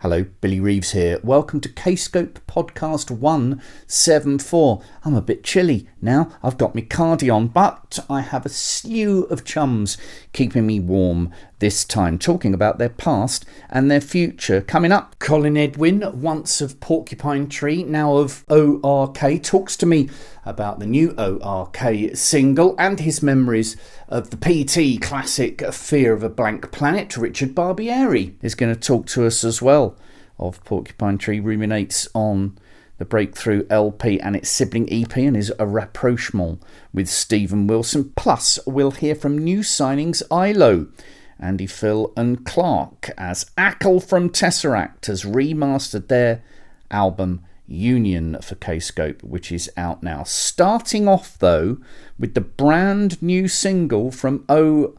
Hello, Billy Reeves here. Welcome to Kscope podcast 174. I'm a bit chilly now. I've got my cardi on, but I have a slew of chums keeping me warm this time, talking about their past and their future. Coming up, Colin Edwin, once of Porcupine Tree, now of O.R.k, talks to me about the new O.R.k single and his memories of the PT classic Fear of a Blank Planet. Richard Barbieri is going to talk to us as well of Porcupine Tree, ruminates on the Breakthrough LP and its sibling EP and his rapprochement with Stephen Wilson. Plus, we'll hear from new signings Ihlo, Andy, Phil and Clark, as Acle from TesseracT has remastered their album Union for Kscope, which is out now. Starting off though with the brand new single from O.R.k,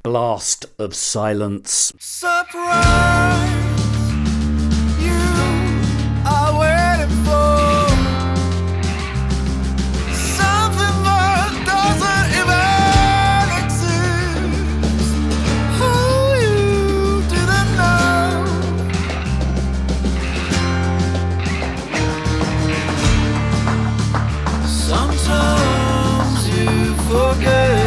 Blast of Silence. Surprise, you are waiting for something that doesn't even exist. Oh, you didn't know. Sometimes you forget.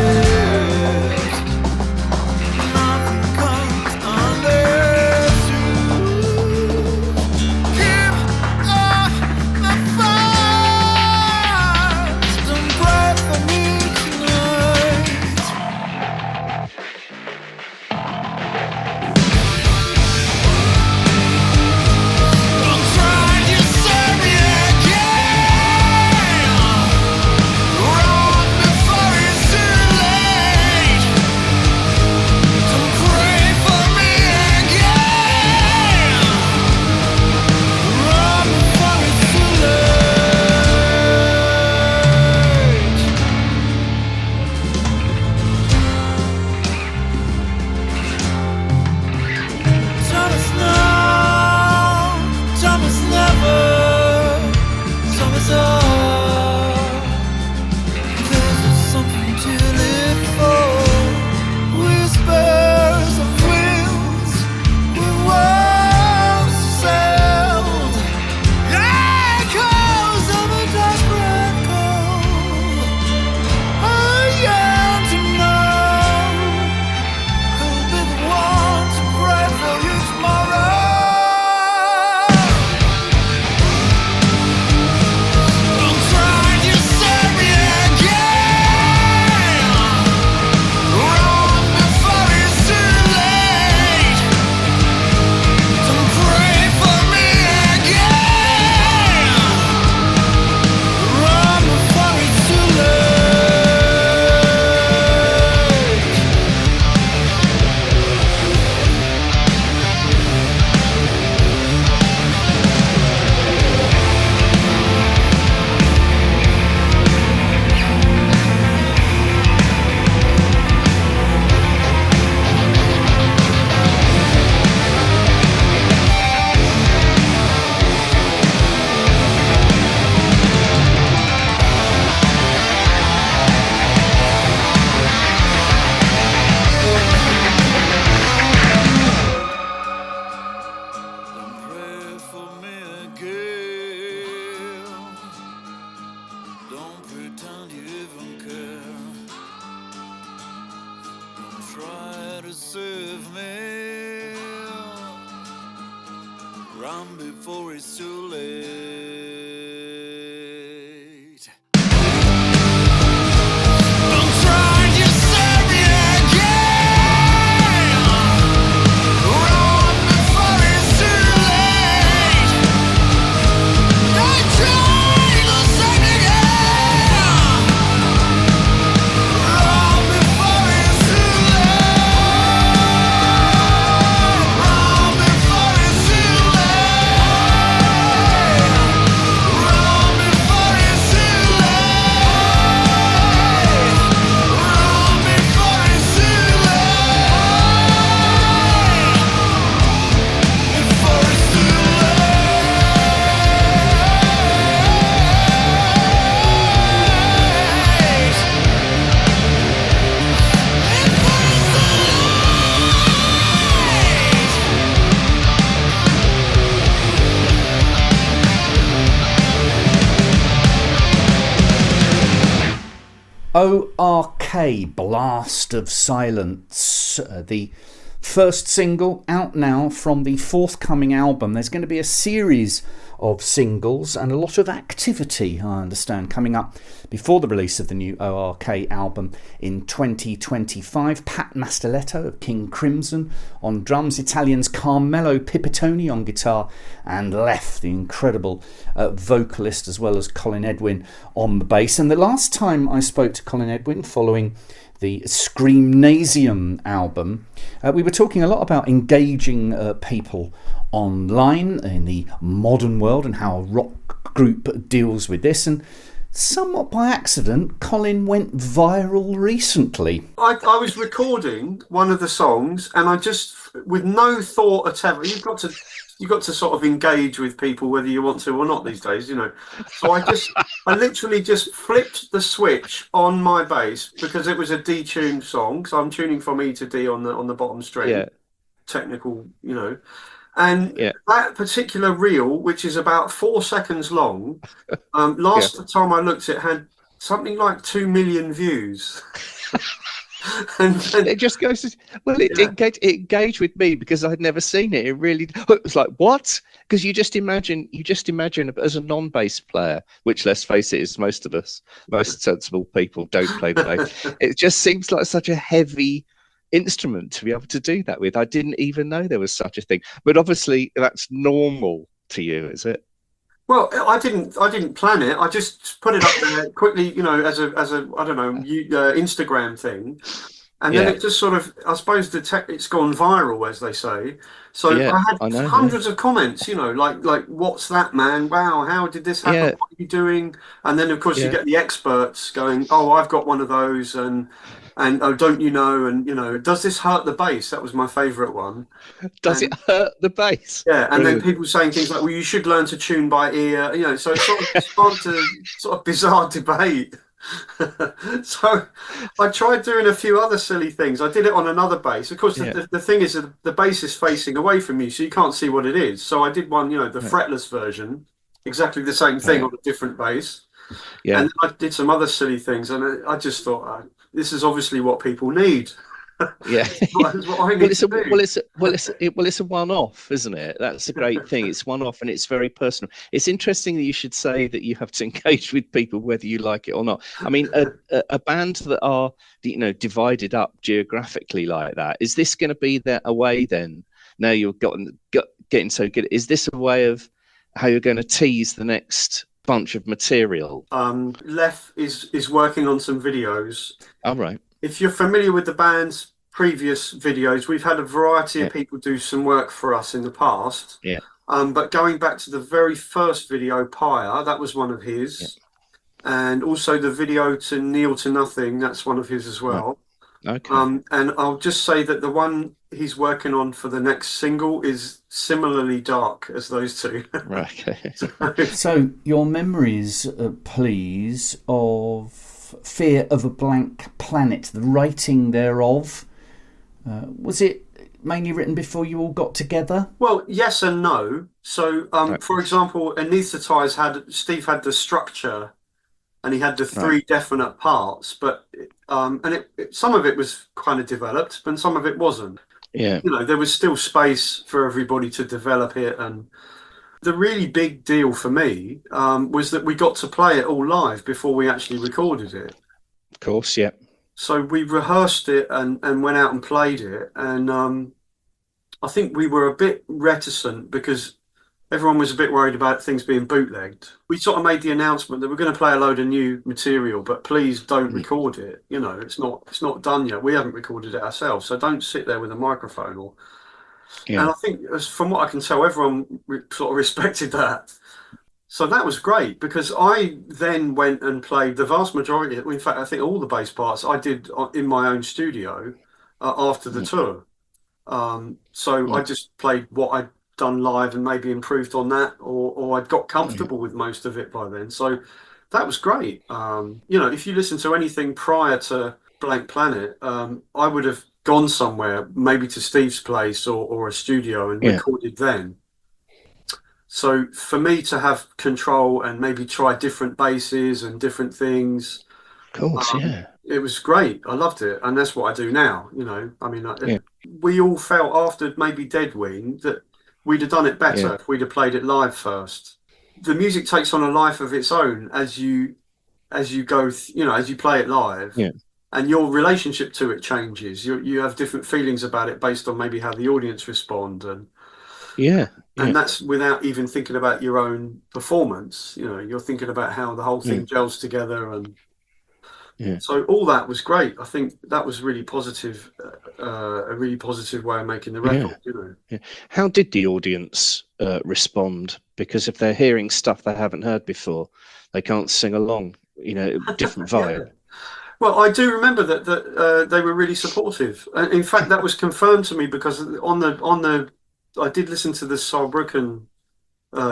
O.R.k, Blast of Silence, the first single out now from the forthcoming album. There's going to be a series of singles and a lot of activity, I understand, coming up before the release of the new O.R.k album in 2025. Pat Mastelletto of King Crimson on drums, Italians Carmelo Pipitoni on guitar, and Lef, the incredible vocalist, as well as Colin Edwin on the bass. And the last time I spoke to Colin Edwin following the Screamnasium album, we were talking a lot about engaging people online in the modern world and how a rock group deals with this. And somewhat by accident, Colin went viral recently. I was recording one of the songs, and I just, with no thought whatever, you've got to sort of engage with people whether you want to or not these days, you know. So I literally just flipped the switch on my bass because it was a detuned song. So I'm tuning from E to D on the bottom string. Yeah. Technical, you know. And that particular reel, which is about 4 seconds long, last time I looked, it had something like 2 million views. and it just goes to, well, it engaged with me because I'd never seen it. It really, it was like, what? Because you just imagine as a non-bass player, which, let's face it, is most of us, most sensible people don't play the bass. It just seems like such a heavy instrument to be able to do that with. I didn't even know there was such a thing, but obviously that's normal to you, is it? Well, I didn't plan it. I just put it up there quickly, you know, as a I don't know, Instagram thing, and then it just sort of, I suppose it's gone viral, as they say. So I had hundreds of comments, you know, like what's that, man? Wow, how did this happen? What are you doing? And then of course you get the experts going, oh, I've got one of those, and oh, don't you know? And, you know, does this hurt the bass? That was my favourite one. Does it hurt the bass? Yeah, and then people saying things like, well, you should learn to tune by ear. You know, so it's sort of bizarre debate. So I tried doing a few other silly things. I did it on another bass. Of course, the thing is that the bass is facing away from you, so you can't see what it is. So I did one, you know, the fretless version, exactly the same thing on a different bass. Yeah. And I did some other silly things, and I just thought, this is obviously what people need. Yeah. It's a one-off, isn't it? That's a great thing. It's one-off and it's very personal. It's interesting that you should say that you have to engage with people whether you like it or not. I mean, a band that are, you know, divided up geographically like that, is this going to be a way then? Now you've getting so good. Is this a way of how you're going to tease the next bunch of material? Lef is working on some videos. All right. If you're familiar with the band's previous videos, we've had a variety of people do some work for us in the past. Yeah. But going back to the very first video, Pyre, that was one of his. Yeah. And also the video to Kneel to Nothing, that's one of his as well. Right. Okay. And I'll just say that the one he's working on for the next single is similarly dark as those two. Right. So your memories, please, of Fear of a Blank Planet, the writing thereof, was it mainly written before you all got together? Well, yes and no. So, for example, Anaesthetize Steve had the structure, and he had the three definite parts, but some of it was kind of developed, and some of it wasn't. Yeah, you know, there was still space for everybody to develop it, and the really big deal for me was that we got to play it all live before we actually recorded it. Of course, yeah. So we rehearsed it and went out and played it, and I think we were a bit reticent because everyone was a bit worried about things being bootlegged. We sort of made the announcement that we're going to play a load of new material, but please don't record it. You know, it's not done yet. We haven't recorded it ourselves, so don't sit there with a microphone or. Yeah. And I think, from what I can tell, everyone sort of respected that. So that was great, because I then went and played the vast majority, in fact, I think all the bass parts I did in my own studio after the tour. I just played what I'd done live and maybe improved on that, or I'd got comfortable with most of it by then. So that was great. You know, if you listen to anything prior to Blank Planet, I would have gone somewhere, maybe to Steve's place or a studio, and recorded then. So for me to have control and maybe try different basses and different things, course, yeah. It was great. I loved it, and that's what I do now. You know, I mean, Yeah. we all felt after maybe Deadwing that we'd have done it better Yeah. if we'd have played it live first. The music takes on a life of its own as you go, as you play it live. Yeah. And your relationship to it changes. You have different feelings about it based on maybe how the audience respond, and that's without even thinking about your own performance. You know, you're thinking about how the whole thing gels together, and so all that was great. I think that was really positive, a really positive way of making the record. You know, how did the audience respond? Because if they're hearing stuff they haven't heard before, they can't sing along. You know, different vibe. Well, I do remember that they were really supportive. In fact, that was confirmed to me because I did listen to the Saarbrücken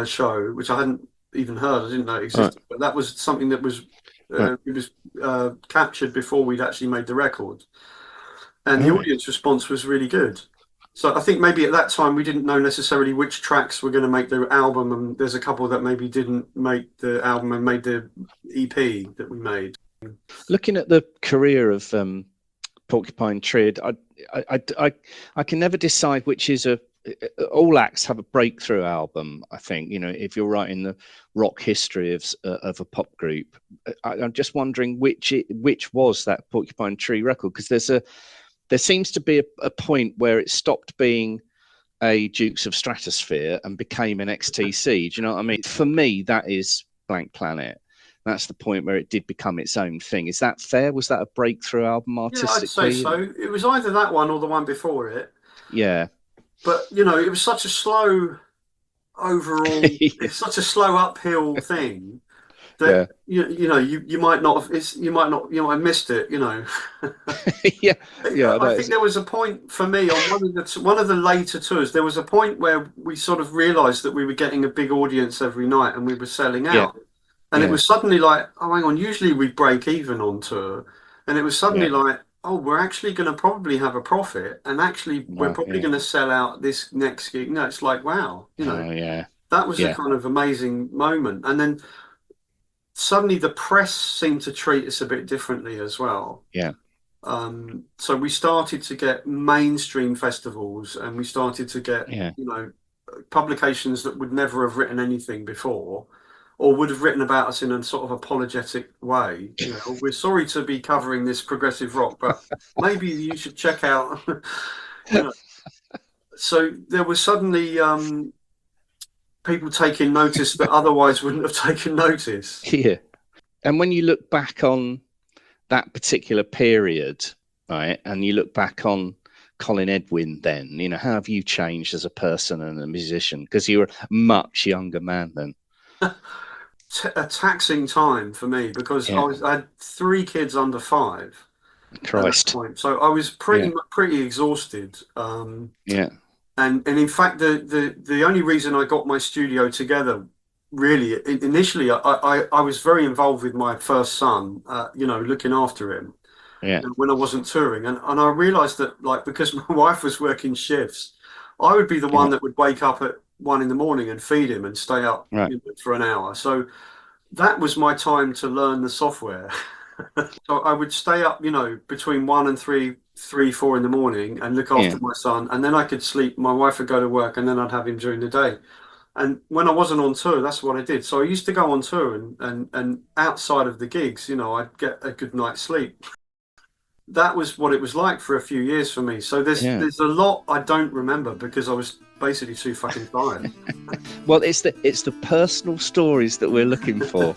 show, which I hadn't even heard. I didn't know it existed, but that was something that was it was captured before we'd actually made the record, and the audience response was really good. So I think maybe at that time we didn't know necessarily which tracks were going to make the album, and there's a couple that maybe didn't make the album and made the EP that we made. Looking at the career of Porcupine Tree, I can never decide which is all acts have a breakthrough album. I think, you know, if you're writing the rock history of a pop group, I'm just wondering which was that Porcupine Tree record, because there seems to be a point where it stopped being a Dukes of Stratosphere and became an XTC. Do you know what I mean? For me, that is Blank Planet. That's the point where it did become its own thing. Is that fair? Was that a breakthrough album artistically? Yeah, I'd say so. It was either that one or the one before it. Yeah. But, you know, it was such a slow overall, it's such a slow uphill thing that, you might not have missed it, you know. I think there was a point for me on one of the later tours, there was a point where we sort of realised that we were getting a big audience every night and we were selling out. Yeah. And it was suddenly like, oh, hang on, usually we break even on tour. And it was suddenly like, oh, we're actually going to probably have a profit. And actually, we're probably going to sell out this next gig. No, it's like, wow, you know, that was a kind of amazing moment. And then suddenly the press seemed to treat us a bit differently as well. Yeah. So we started to get mainstream festivals and we started to get, you know, publications that would never have written anything before, or would have written about us in a sort of apologetic way. You know, we're sorry to be covering this progressive rock, but maybe you should check out. You know. So there was suddenly people taking notice that otherwise wouldn't have taken notice. Yeah. And when you look back on that particular period, right, and you look back on Colin Edwin then, you know, how have you changed as a person and a musician? Because you were a much younger man then. A taxing time for me because I had 3 kids under 5. Christ. At that point. So I was pretty exhausted. And in fact, the only reason I got my studio together, really, initially, I was very involved with my first son, you know, looking after him. Yeah. When I wasn't touring, and I realised that, like, because my wife was working shifts, I would be the one that would wake up at 1 in the morning and feed him and stay up for an hour. So that was my time to learn the software. So I would stay up, you know, between 1 and 3, 4 in the morning and look after my son, and then I could sleep. My wife would go to work, and then I'd have him during the day. And when I wasn't on tour, that's what I did. So I used to go on tour, and outside of the gigs, you know, I'd get a good night's sleep. That was what it was like for a few years for me. So there's a lot I don't remember because I was basically too fucking tired. Well, it's the personal stories that we're looking for.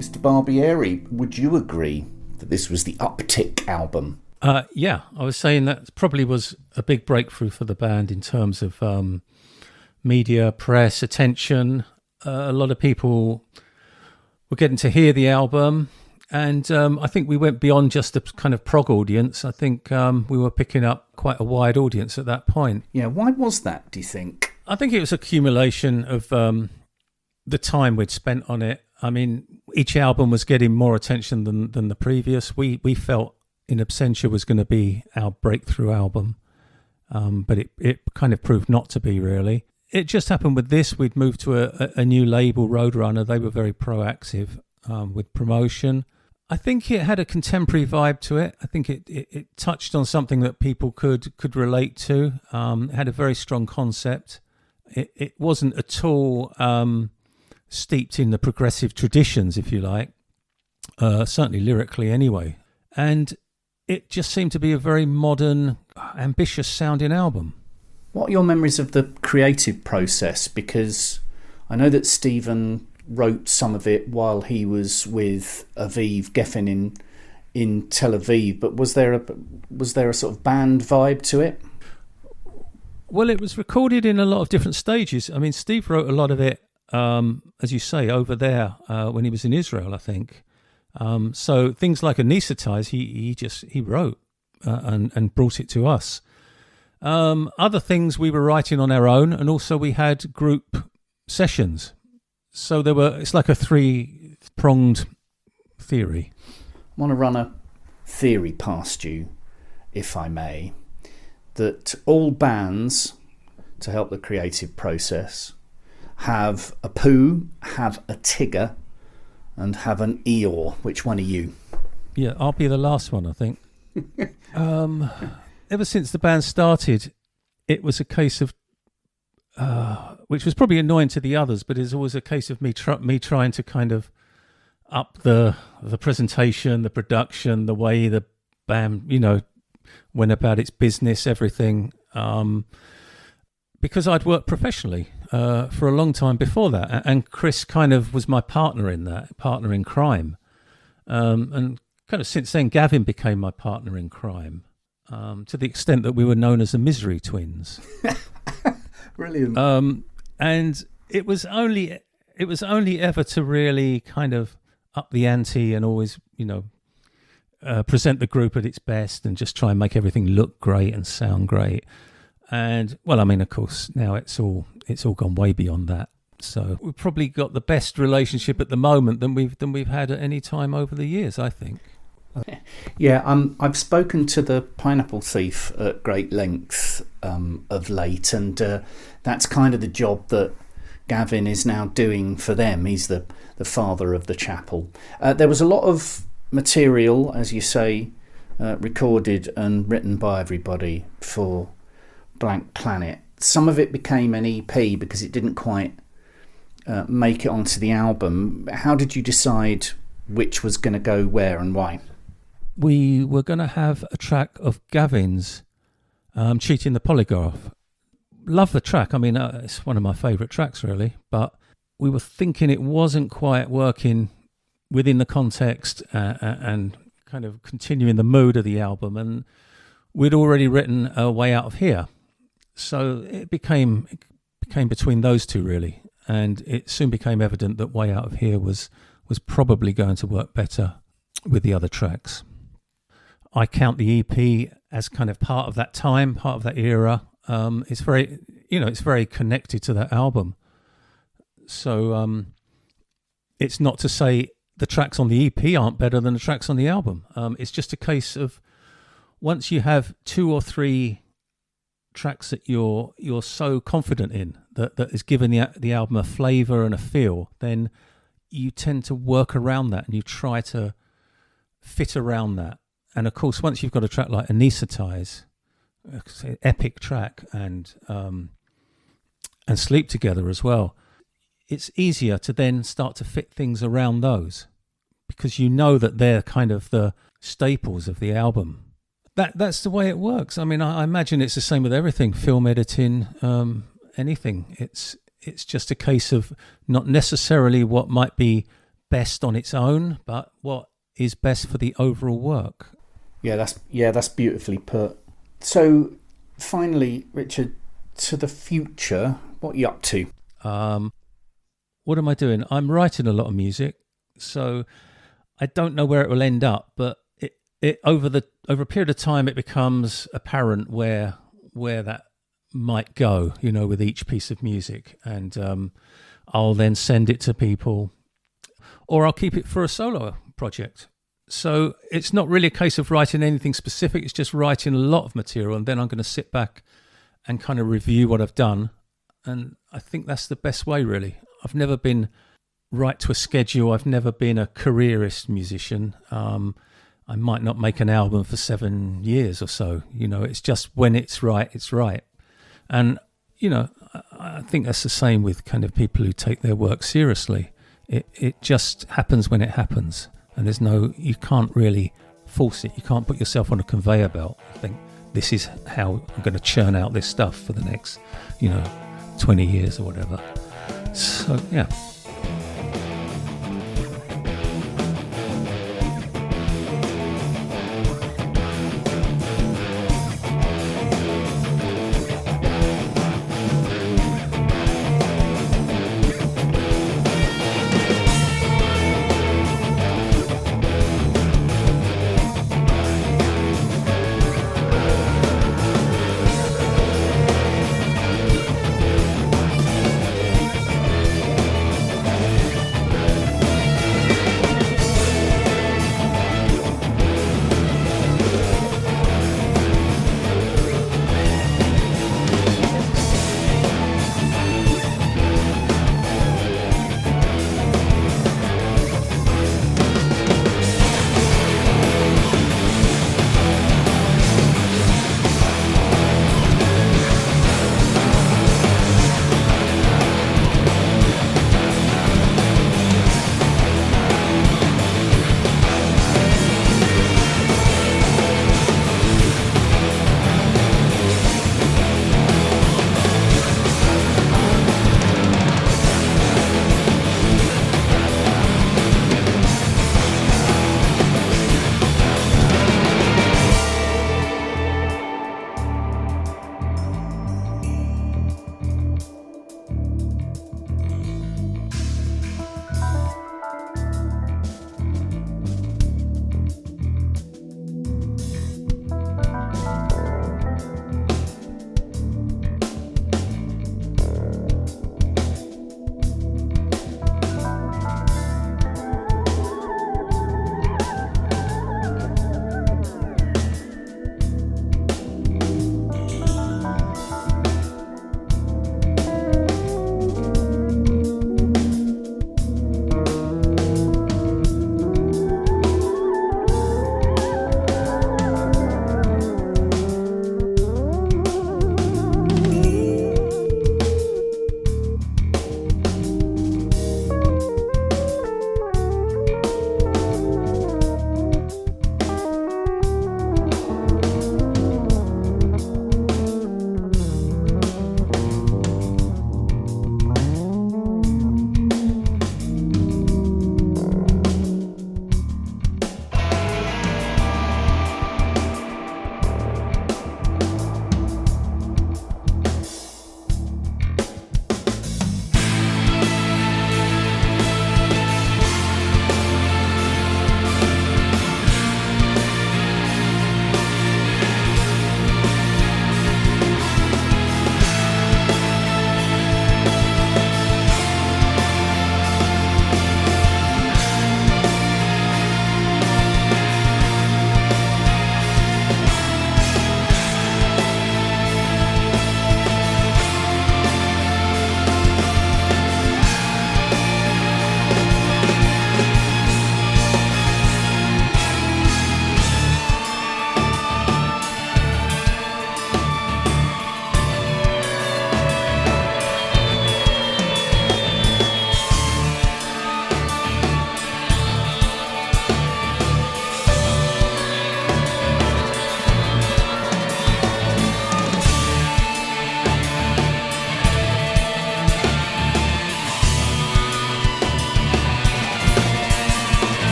Mr. Barbieri, would you agree that this was the uptick album? Yeah, I was saying that probably was a big breakthrough for the band in terms of media, press, attention. A lot of people were getting to hear the album, and I think we went beyond just a kind of prog audience. I think we were picking up quite a wide audience at that point. Yeah, why was that, do you think? I think it was accumulation of the time we'd spent on it. I mean, each album was getting more attention than the previous. We felt In Absentia was going to be our breakthrough album, but it kind of proved not to be, really. It just happened with this. We'd moved to a new label, Roadrunner. They were very proactive with promotion. I think it had a contemporary vibe to it. I think it touched on something that people could relate to. It had a very strong concept. It wasn't at all steeped in the progressive traditions, if you like, certainly lyrically anyway. And it just seemed to be a very modern, ambitious sounding album. What are your memories of the creative process? Because I know that Stephen wrote some of it while he was with Aviv Geffen in Tel Aviv, but was there a sort of band vibe to it? Well, it was recorded in a lot of different stages. I mean, Steve wrote a lot of it, as you say, over there when he was in Israel, I think. So things like Anesthetize, he wrote and brought it to us. Other things we were writing on our own, and also we had group sessions. So it's like a three-pronged theory. I want to run a theory past you, if I may, that all bands, to help the creative process, have a poo, have a tigger, and have an Eeyore. Which one are you? Yeah, I'll be the last one, I think. Ever since the band started, it was a case of, which was probably annoying to the others, but it's always a case of me trying to kind of up the presentation, the production, the way the band, went about its business, everything. Because I'd worked professionally for a long time before that, and Chris kind of was my partner in crime. And kind of since then, Gavin became my partner in crime, to the extent that we were known as the Misery Twins. Brilliant. And it was only ever to really kind of up the ante and always, present the group at its best and just try and make everything look great and sound great. And well, I mean, of course, now it's all gone way beyond that. So we've probably got the best relationship at the moment than we've had at any time over the years, I think. Yeah, I've spoken to the Pineapple Thief at great length of late, and that's kind of the job that Gavin is now doing for them. He's the father of the chapel. There was a lot of material, as you say, recorded and written by everybody for Blank Planet. Some of it became an EP because it didn't quite make it onto the album. How did you decide which was going to go where and why? We were going to have a track of Gavin's, Cheating the Polygraph. Love the track. I mean, it's one of my favourite tracks, really. But we were thinking it wasn't quite working within the context and kind of continuing the mood of the album. And we'd already written A Way Out of Here. So it became between those two, really. And it soon became evident that Way Out of Here was probably going to work better with the other tracks. I count the EP as kind of part of that time, part of that era. It's very connected to that album. So it's not to say the tracks on the EP aren't better than the tracks on the album. It's just a case of once you have 2 or 3 tracks that you're so confident in that is giving the album a flavour and a feel, then you tend to work around that and you try to fit around that. And of course, once you've got a track like Anesthetize, epic track, and Sleep Together as well, it's easier to then start to fit things around those because you know that they're kind of the staples of the album. That's the way it works. I mean, I imagine it's the same with everything, film editing, anything. It's just a case of not necessarily what might be best on its own, but what is best for the overall work. Yeah, that's beautifully put. So, finally, Richard, to the future, what are you up to? What am I doing? I'm writing a lot of music, so I don't know where it will end up, but it over a period of time, it becomes apparent where that might go, with each piece of music, and I'll then send it to people, or I'll keep it for a solo project. So it's not really a case of writing anything specific. It's just writing a lot of material, and then I'm going to sit back and kind of review what I've done. And I think that's the best way, really. I've never been right to a schedule. I've never been a careerist musician. I might not make an album for 7 years or so. It's just when it's right, it's right. And, I think that's the same with kind of people who take their work seriously. It just happens when it happens. And you can't really force it. You can't put yourself on a conveyor belt. I think this is how I'm going to churn out this stuff for the next, 20 years or whatever. So, yeah.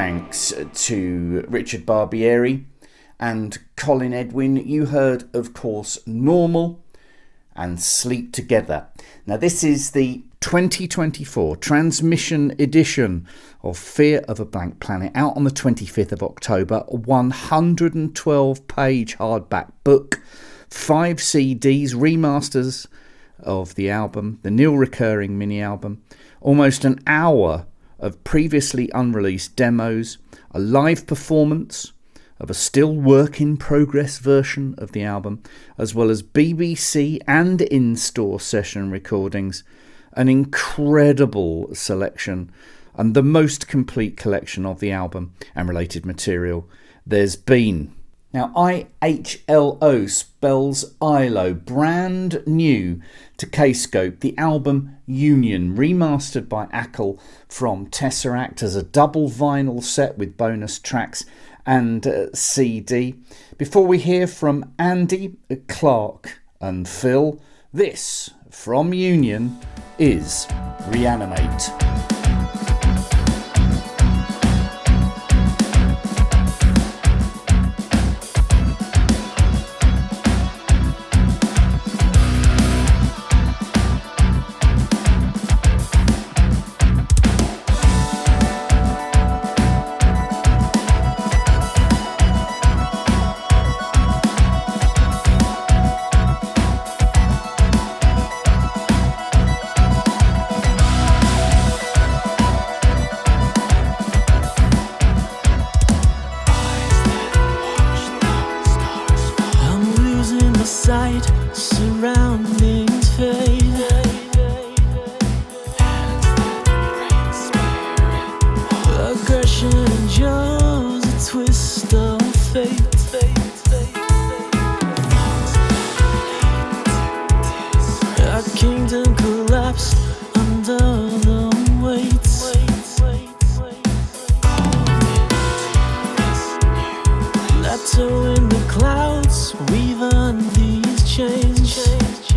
thanks to Richard Barbieri and Colin Edwin. You heard, of course, Normal and Sleep Together. Now, this is the 2024 transmission edition of Fear of a Blank Planet, out on the 25th of October. A 112-page hardback book, 5 CDs, remasters of the album, the Neil Recurring mini-album, almost an hour of previously unreleased demos, a live performance of a still work-in-progress version of the album, as well as BBC and in-store session recordings, an incredible selection and the most complete collection of the album and related material there's been. Now, Ihlo spells Ihlo, brand new to Kscope, the album Union, remastered by Acle from TesseracT as a double vinyl set with bonus tracks and CD. Before we hear from Andy, Clark and Phil, this from Union is Reanimate. Surroundings fade. Aggression endures a twist of fate. A kingdom collapsed under the weight. Plateau in the clouds, weave on these chains.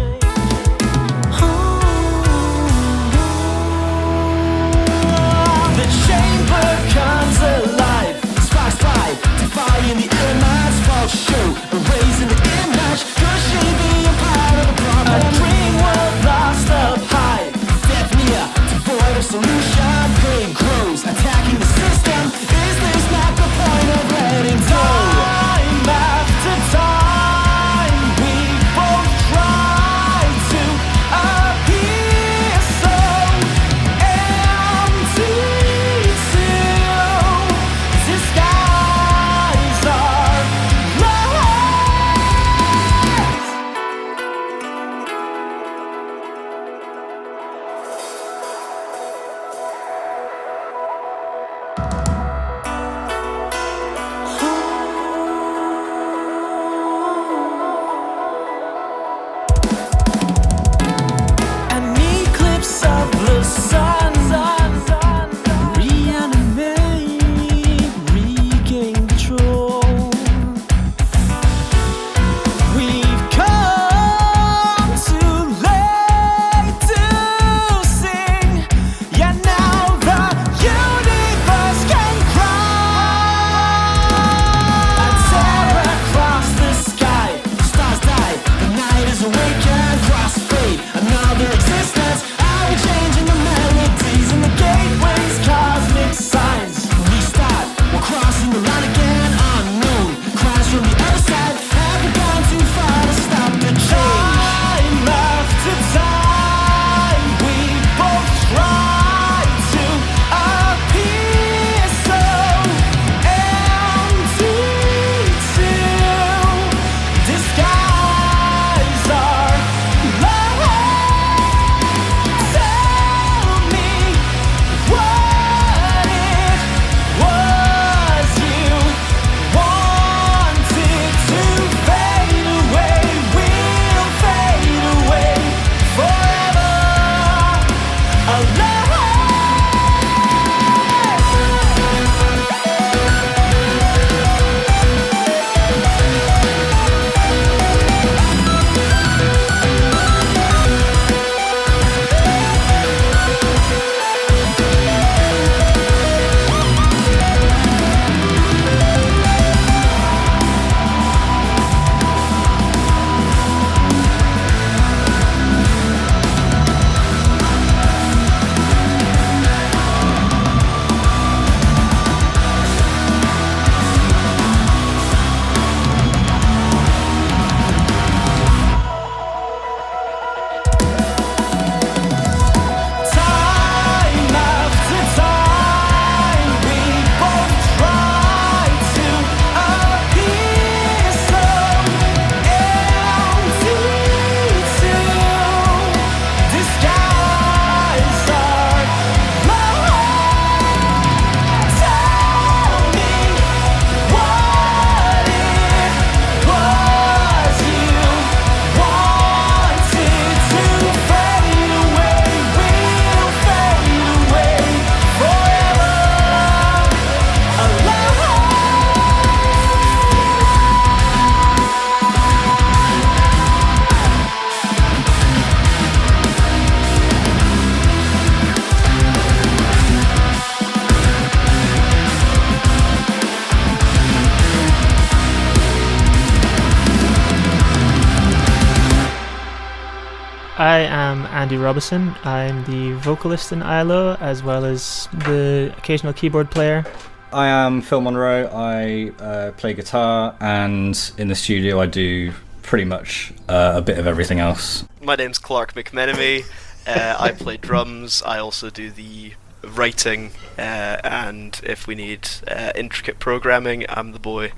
I am Andy Robison. I'm the vocalist in Ihlo, as well as the occasional keyboard player. I am Phil Monroe. I play guitar, and in the studio I do pretty much a bit of everything else. My name's Clark McMenemy. I play drums. I also do the writing, and if we need intricate programming, I'm the boy.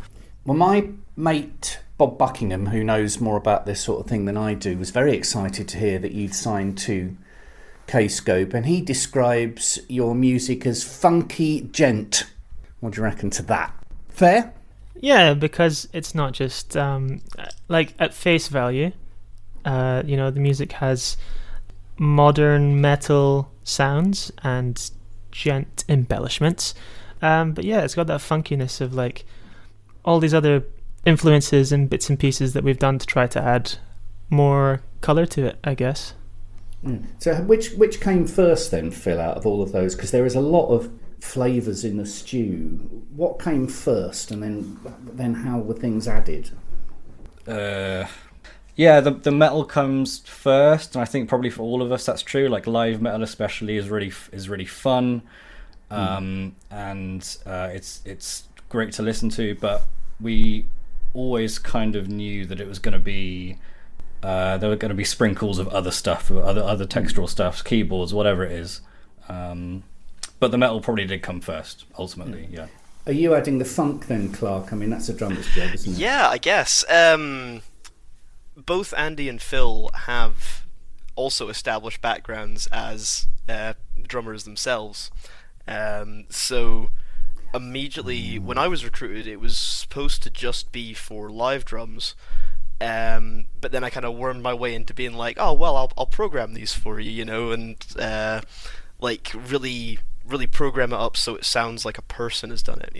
Well, my mate Bob Buckingham, who knows more about this sort of thing than I do, was very excited to hear that you'd signed to Kscope, and he describes your music as funky gent. What do you reckon to that? Fair? Yeah, because it's not just like at face value. The music has modern metal sounds and gent embellishments, but yeah, it's got that funkiness of like all these other influences and bits and pieces that we've done to try to add more colour to it, I guess. So which came first then, Phil, out of all of those? Because there is a lot of flavours in the stew. What came first, and then how were things added? Yeah, the metal comes first, and I think probably for all of us that's true. Like live metal especially is really fun, and it's great to listen to. But we always kind of knew that it was going to be there were going to be sprinkles of other stuff, other textural stuff, keyboards, whatever it is. But the metal probably did come first, ultimately. Yeah. Are you adding the funk then, Clark? I mean, that's a drummer's job, isn't it? Yeah, I guess. Both Andy and Phil have also established backgrounds as drummers themselves. So immediately when I was recruited, it was supposed to just be for live drums. But then I kind of wormed my way into being like, oh, well, I'll program these for you, and like really program it up so it sounds like a person has done it,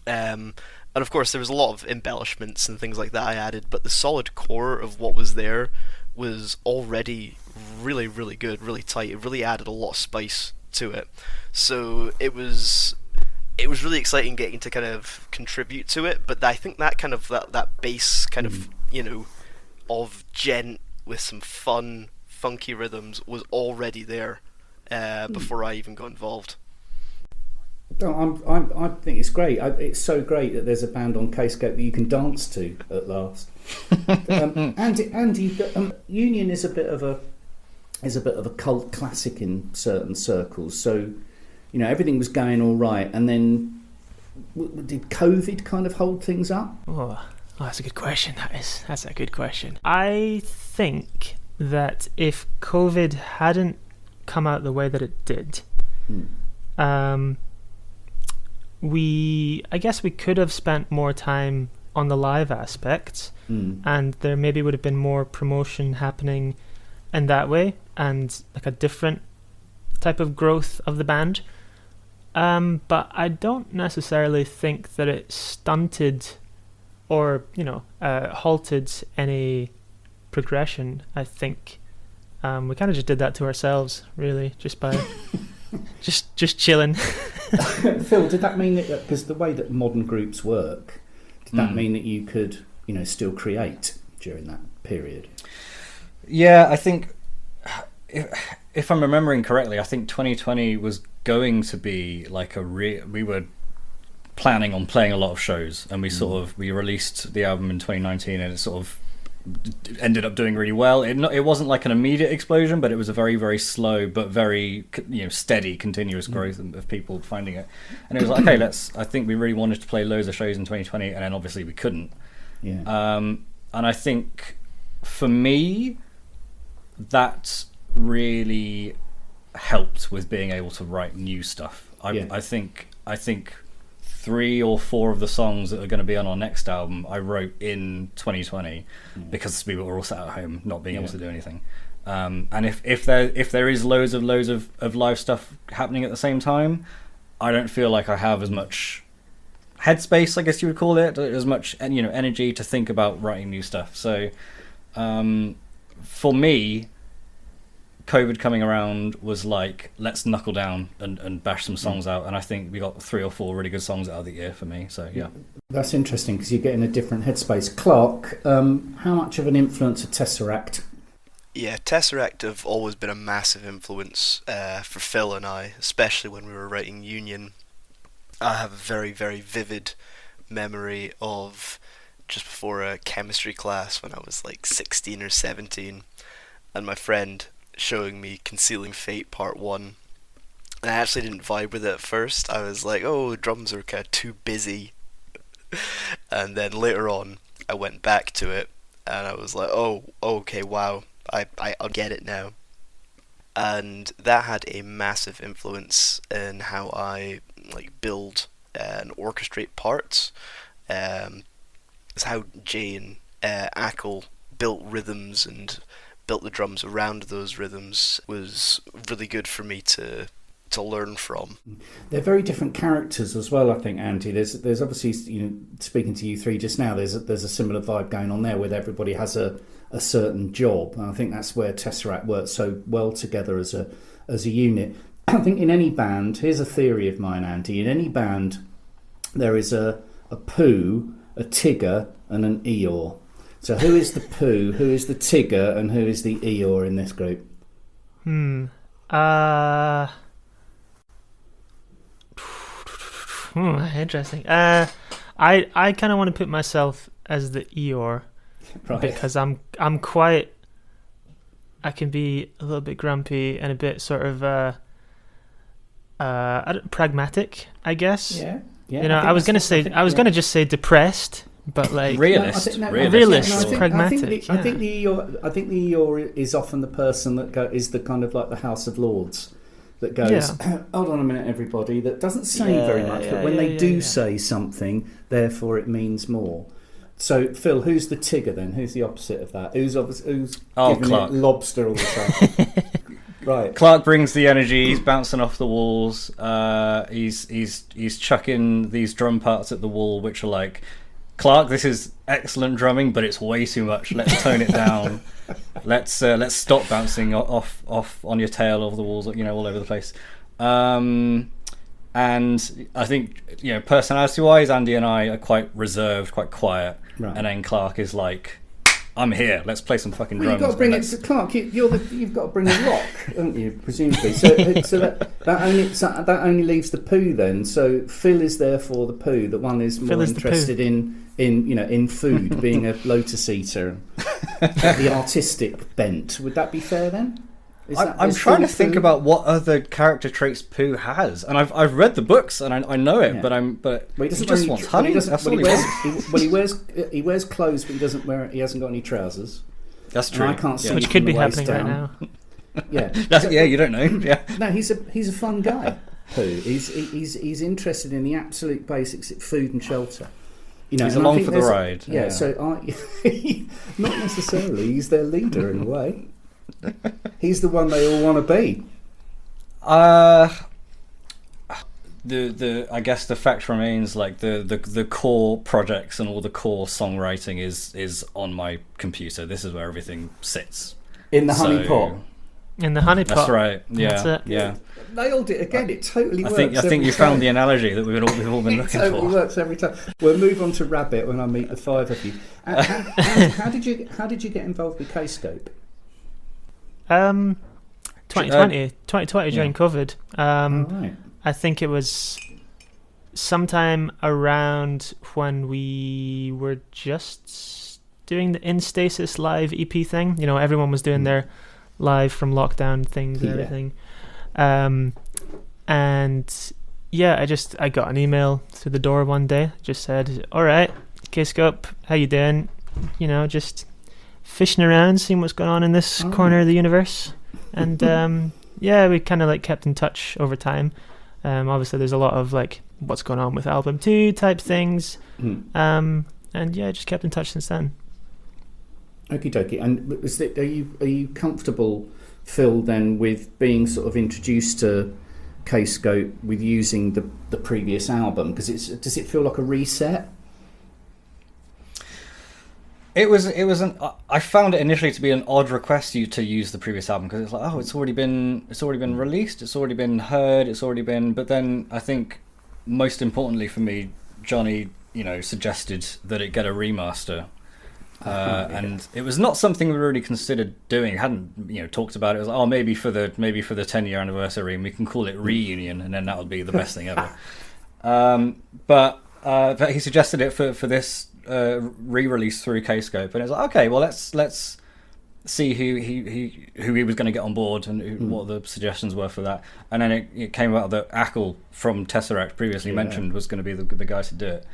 And of course there was a lot of embellishments and things like that I added, but the solid core of what was there was already really, really good, really tight. It really added a lot of spice to it. So it was really exciting getting to kind of contribute to it, but I think that kind of that bass kind of, of gent with some fun, funky rhythms was already there before I even got involved. I think it's great. It's so great that there's a band on Kscope that you can dance to at last. Andy, Union is a bit of a cult classic in certain circles. So, everything was going all right, and then did COVID kind of hold things up? Oh, that's a good question. That's a good question. I think that if COVID hadn't come out the way that it did, I guess we could have spent more time on the live aspects, and there maybe would have been more promotion happening in that way, and like a different type of growth of the band. But I don't necessarily think that it stunted or halted any progression. I think we kind of just did that to ourselves, really, just by just chilling. Phil, did that mean that, because the way that modern groups work, did that mean that you could still create during that period? Yeah, I think if I'm remembering correctly, I think 2020 was going to be like we were planning on playing a lot of shows, and we released the album in 2019, and it sort of ended up doing really well. It wasn't like an immediate explosion, but it was a very, very slow but very steady, continuous growth of people finding it. And it was like, okay, I think we really wanted to play loads of shows in 2020, and then obviously we couldn't. Yeah. And I think for me, that really helped with being able to write new stuff. I think 3 or 4 of the songs that are going to be on our next album I wrote in 2020 because we were all sat at home not being able to do anything. And if there is loads of live stuff happening at the same time, I don't feel like I have as much headspace, I guess you would call it, as much energy to think about writing new stuff. So for me, COVID coming around was like, let's knuckle down and bash some songs out, and I think we got 3 or 4 really good songs out of the year for me. So yeah, that's interesting because you're getting a different headspace. Clark, how much of an influence of TesseracT? Yeah, TesseracT have always been a massive influence for Phil and I, especially when we were writing Union. I have a very, very vivid memory of just before a chemistry class when I was like 16 or 17, and my friend showing me Concealing Fate Part 1. And I actually didn't vibe with it at first. I was like, oh, the drums are kind of too busy. And then later on, I went back to it, and I was like, oh, okay, wow, I'll get it now. And that had a massive influence in how I like build and orchestrate parts. It's how Jay and Acle built rhythms and built the drums around those rhythms was really good for me to learn from. They're very different characters as well, I think, Andy. There's obviously, speaking to you three just now, there's a similar vibe going on there where everybody has a certain job, and I think that's where TesseracT works so well together as a unit. I think in any band, here's a theory of mine, Andy, in any band there is a poo, a Tigger and an Eeyore. So who is the poo, who is the Tigger, and who is the Eeyore in this group? Interesting. I kind of want to put myself as the Eeyore, Right. because I'm quite. I can be a little bit grumpy and a bit sort of pragmatic, I guess. Yeah. I was gonna just say depressed, but like Realist. realist, pragmatic. I think the Eeyore is often the person that is the kind of like the House of Lords that goes, hold on a minute, everybody. That doesn't say very much, but when they do say something, therefore it means more. So, Phil, who's the Tigger then? Who's the opposite of that? Who's giving Clark. it lobster all the time? Right. Clark brings the energy. He's bouncing off the walls. He's chucking these drum parts at the wall, which are like, Clark, this is excellent drumming, but it's way too much. Let's tone it down. Let's stop bouncing off on your tail over the walls, all over the place. And I think, personality-wise, Andy and I are quite reserved, quite quiet. Right. And then Clark is like, I'm here. Let's play some fucking drums. You've got to bring it to Clark. You've got to bring a rock, haven't you? Presumably. So that only leaves the poo then. So Phil is therefore the poo. The one is more interested in food, being a lotus eater, the artistic bent. Would that be fair then? I'm trying to think about what other character traits Pooh has, and I've read the books and I know it, but he just wants honey. That's all he wants. He wears clothes, but he doesn't wear. He hasn't got any trousers. That's true. And I can't see which could be happening right now. You don't know. Yeah. No, he's a fun guy. Pooh. He's interested in the absolute basics, food and shelter. He's along for the ride. Yeah. So not necessarily. He's their leader in a way. He's the one they all want to be. I guess the fact remains, like the core projects and all the core songwriting is on my computer. This is where everything sits. In the honey pot. In the honey pot. That's right. Yeah. That's it. Yeah. Nailed it again. It totally works. I think you found the analogy that we've all been looking for. It totally works every time. We'll move on to Rabbit when I meet the five of you. How did you get involved with Kscope? 2020 during COVID. Right. I think it was sometime around when we were just doing the In Stasis live EP thing. Everyone was doing their live from lockdown things and everything. And I got an email through the door one day. Just said, "All right, Kscope, how you doing? Just fishing around, seeing what's going on in this corner of the universe." And we kind of like kept in touch over time. Obviously there's a lot of like what's going on with album 2 type things. Just kept in touch since then. Okie dokie. And are you comfortable, Phil, then with being sort of introduced to Kscope with using the previous album? Because does it feel like a reset? I found it initially to be an odd request to use the previous album, because it's like, it's already been released, it's already been heard, but then I think most importantly for me, Johnny, suggested that it get a remaster, And it was not something we really considered doing. Hadn't talked about it. It was like, oh, maybe for the 10-year anniversary, and we can call it Reunion, and then that would be the best thing ever. But he suggested it for this re-release through Kscope, and it was like, okay, well let's see who he was going to get on board and what the suggestions were for that. And then it came out that Acle from TesseracT previously mentioned was going to be the guy to do it.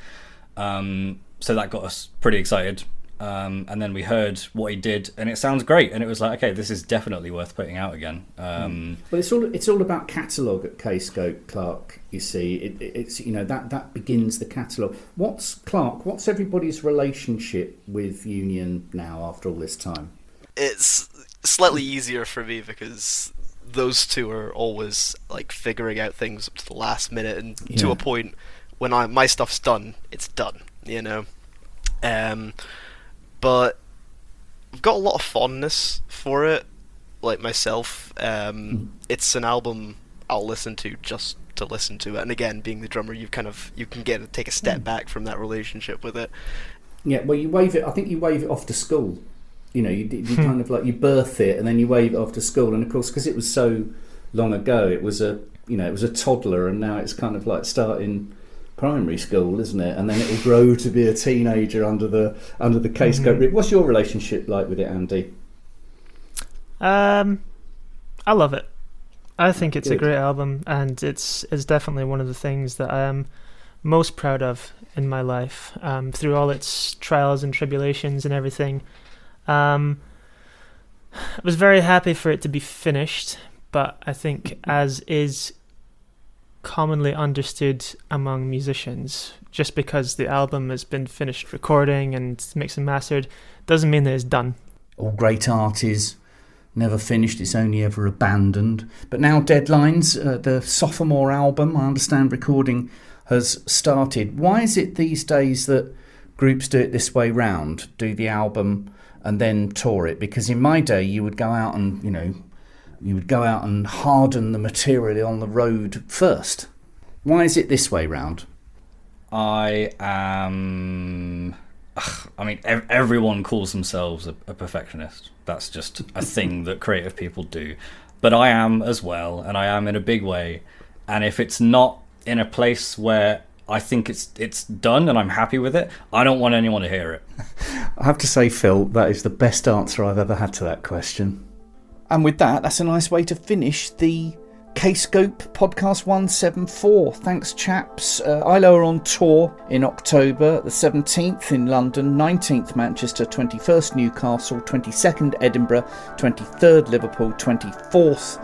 So that got us pretty excited. And then we heard what he did, and it sounds great. And it was like, okay, this is definitely worth putting out again. But it's all about catalogue at Kscope, Clark. You see, it's that begins the catalogue. What's everybody's relationship with Union now after all this time? It's slightly easier for me because those two are always like figuring out things up to the last minute, and to a point when my stuff's done, it's done. But I've got a lot of fondness for it, like myself. It's an album I'll listen to just to listen to it, and again, being the drummer, you can take a step back from that relationship with it. Yeah, well, you wave it. I think you wave it off to school. You kind of like you birth it and then you wave it off to school, and of course, because it was so long ago, it was a toddler, and now it's kind of like starting primary school, isn't it? And then it will grow to be a teenager under the Kscope. What's your relationship like with it, Andy? I love it. I think it's a great album, and it's definitely one of the things that I am most proud of in my life, through all its trials and tribulations and everything. I was very happy for it to be finished, but I think, as is commonly understood among musicians, just because the album has been finished recording and mixed and mastered doesn't mean that it's done. All great art is never finished, it's only ever abandoned. But now Deadlines, the sophomore album, I understand recording has started. Why is it these days that groups do it this way round, do the album and then tour it? Because in my day, you would go out and harden the material on the road first. Why is it this way round? Everyone calls themselves a perfectionist. That's just a thing that creative people do. But I am as well, and I am in a big way. And if it's not in a place where I think it's done and I'm happy with it, I don't want anyone to hear it. I have to say, Phil, that is the best answer I've ever had to that question. And with that, that's a nice way to finish the Kscope Podcast 174. Thanks, chaps. Ihlo are on tour in October, the 17th in London, 19th Manchester, 21st Newcastle, 22nd Edinburgh, 23rd Liverpool, 24th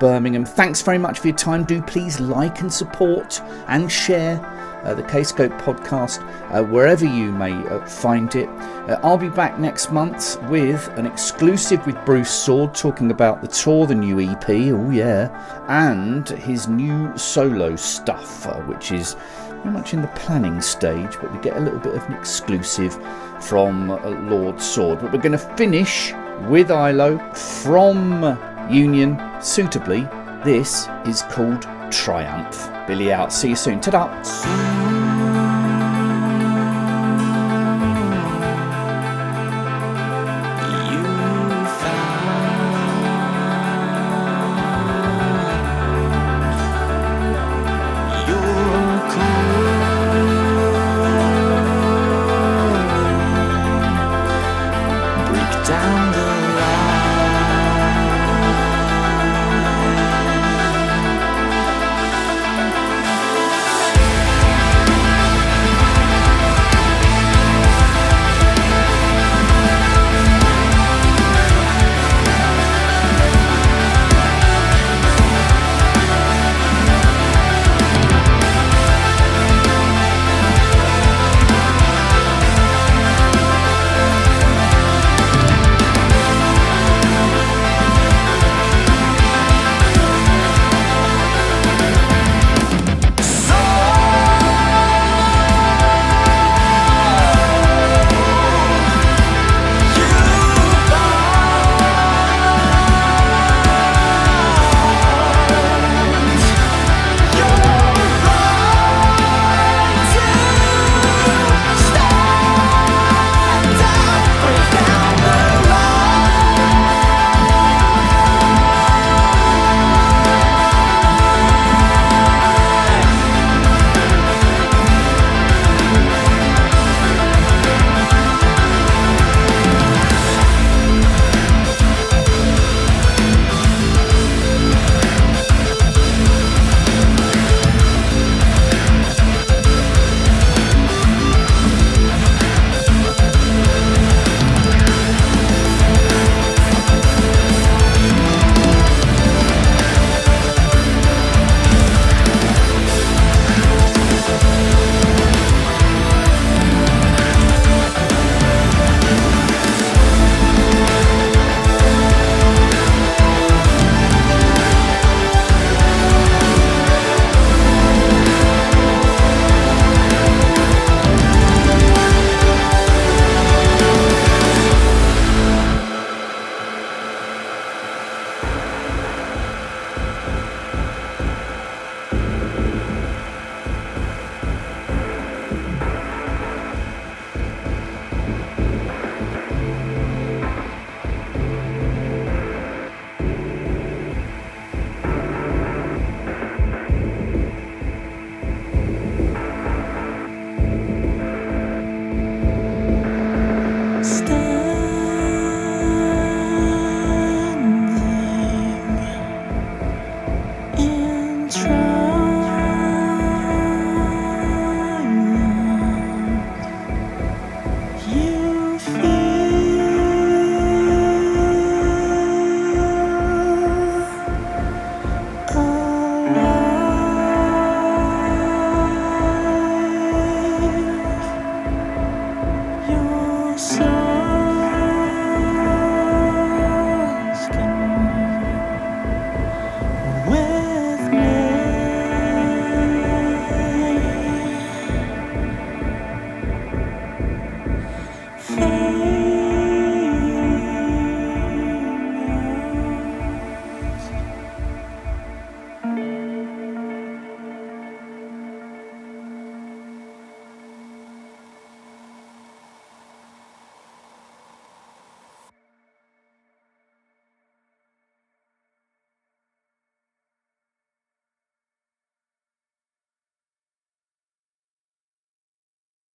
Birmingham. Thanks very much for your time. Do please like and support and share the Kscope podcast wherever you may find it. I'll be back next month with an exclusive with Bruce Sword, talking about the tour, the new EP, and his new solo stuff, which is very much in the planning stage, but we get a little bit of an exclusive from Lord Sword. But we're going to finish with Ihlo from Union, suitably. This is called Triumph. Billy out. See you soon. Ta-da.